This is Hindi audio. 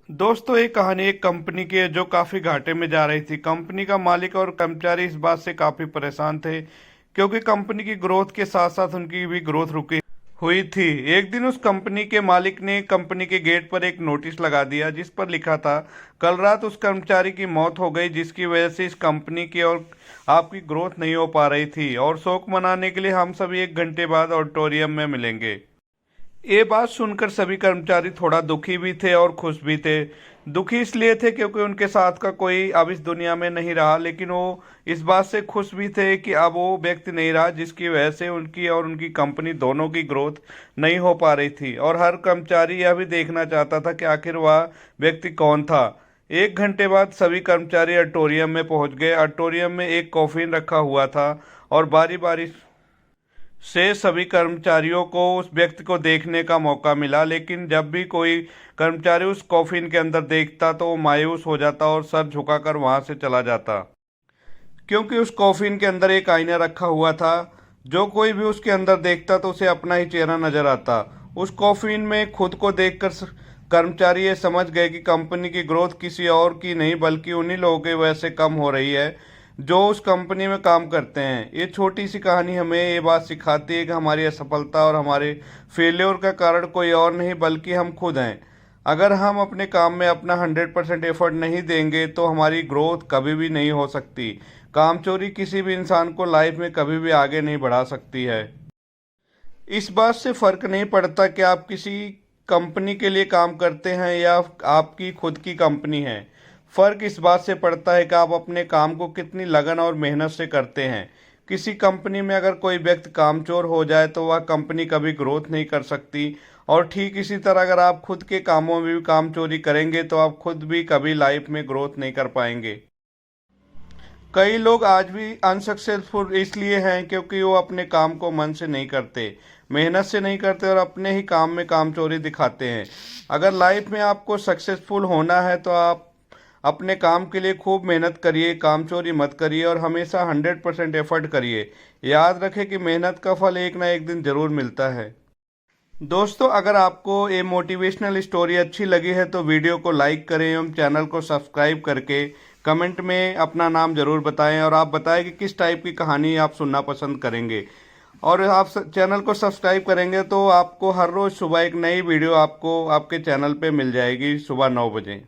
दोस्तों, एक कहानी एक कंपनी की है जो काफी घाटे में जा रही थी। कंपनी का मालिक और कर्मचारी इस बात से काफी परेशान थे क्योंकि कंपनी की ग्रोथ के साथ साथ उनकी भी ग्रोथ रुकी हुई थी। एक दिन उस कंपनी के मालिक ने कंपनी के गेट पर एक नोटिस लगा दिया जिस पर लिखा था, कल रात उस कर्मचारी की मौत हो गई जिसकी वजह से इस कंपनी की और आपकी ग्रोथ नहीं हो पा रही थी, और शोक मनाने के लिए हम सभी 1 घंटे बाद ऑडिटोरियम में मिलेंगे। ये बात सुनकर सभी कर्मचारी थोड़ा दुखी भी थे और खुश भी थे। दुखी इसलिए थे क्योंकि उनके साथ का कोई अब इस दुनिया में नहीं रहा, लेकिन वो इस बात से खुश भी थे कि अब वो व्यक्ति नहीं रहा जिसकी वजह से उनकी और उनकी कंपनी दोनों की ग्रोथ नहीं हो पा रही थी। और हर कर्मचारी यह भी देखना चाहता था कि आखिर वह व्यक्ति कौन था। 1 घंटे बाद सभी कर्मचारी ऑडिटोरियम में पहुंच गए। ऑडिटोरियम में एक कॉफिन रखा हुआ था और बारी बारी से सभी कर्मचारियों को उस व्यक्ति को देखने का मौका मिला, लेकिन जब भी कोई कर्मचारी उस कॉफिन के अंदर देखता तो वो मायूस हो जाता और सर झुकाकर वहां से चला जाता, क्योंकि उस कॉफिन के अंदर एक आईना रखा हुआ था। जो कोई भी उसके अंदर देखता तो उसे अपना ही चेहरा नजर आता। उस कॉफिन में खुद को देखकर कर्मचारी ये समझ गए कि कंपनी की ग्रोथ किसी और की नहीं बल्कि उन्हीं लोगों की वजह से कम हो रही है जो उस कंपनी में काम करते हैं। ये छोटी सी कहानी हमें ये बात सिखाती है कि हमारी असफलता और हमारे फेल्योर का कारण कोई और नहीं बल्कि हम खुद हैं। अगर हम अपने काम में अपना 100% एफर्ट नहीं देंगे तो हमारी ग्रोथ कभी भी नहीं हो सकती। कामचोरी किसी भी इंसान को लाइफ में कभी भी आगे नहीं बढ़ा सकती है। इस बात से फर्क नहीं पड़ता कि आप किसी कंपनी के लिए काम करते हैं या आपकी खुद की कंपनी है। फर्क इस बात से पड़ता है कि आप अपने काम को कितनी लगन और मेहनत से करते हैं। किसी कंपनी में अगर कोई व्यक्ति कामचोर हो जाए तो वह कंपनी कभी ग्रोथ नहीं कर सकती, और ठीक इसी तरह अगर आप खुद के कामों में भी कामचोरी करेंगे तो आप खुद भी कभी लाइफ में ग्रोथ नहीं कर पाएंगे। कई लोग आज भी अनसक्सेसफुल इसलिए हैं क्योंकि वो अपने काम को मन से नहीं करते, मेहनत से नहीं करते और अपने ही काम में कामचोरी दिखाते हैं। अगर लाइफ में आपको सक्सेसफुल होना है तो आप अपने काम के लिए खूब मेहनत करिए, कामचोरी मत करिए और हमेशा 100% एफर्ट करिए। याद रखें कि मेहनत का फल एक ना एक दिन जरूर मिलता है। दोस्तों, अगर आपको ये मोटिवेशनल स्टोरी अच्छी लगी है तो वीडियो को लाइक करें एवं चैनल को सब्सक्राइब करके कमेंट में अपना नाम जरूर बताएं, और आप बताएं कि किस टाइप की कहानी आप सुनना पसंद करेंगे। और आप चैनल को सब्सक्राइब करेंगे तो आपको हर रोज़ सुबह एक नई वीडियो आपको आपके चैनल पे मिल जाएगी सुबह 9 बजे।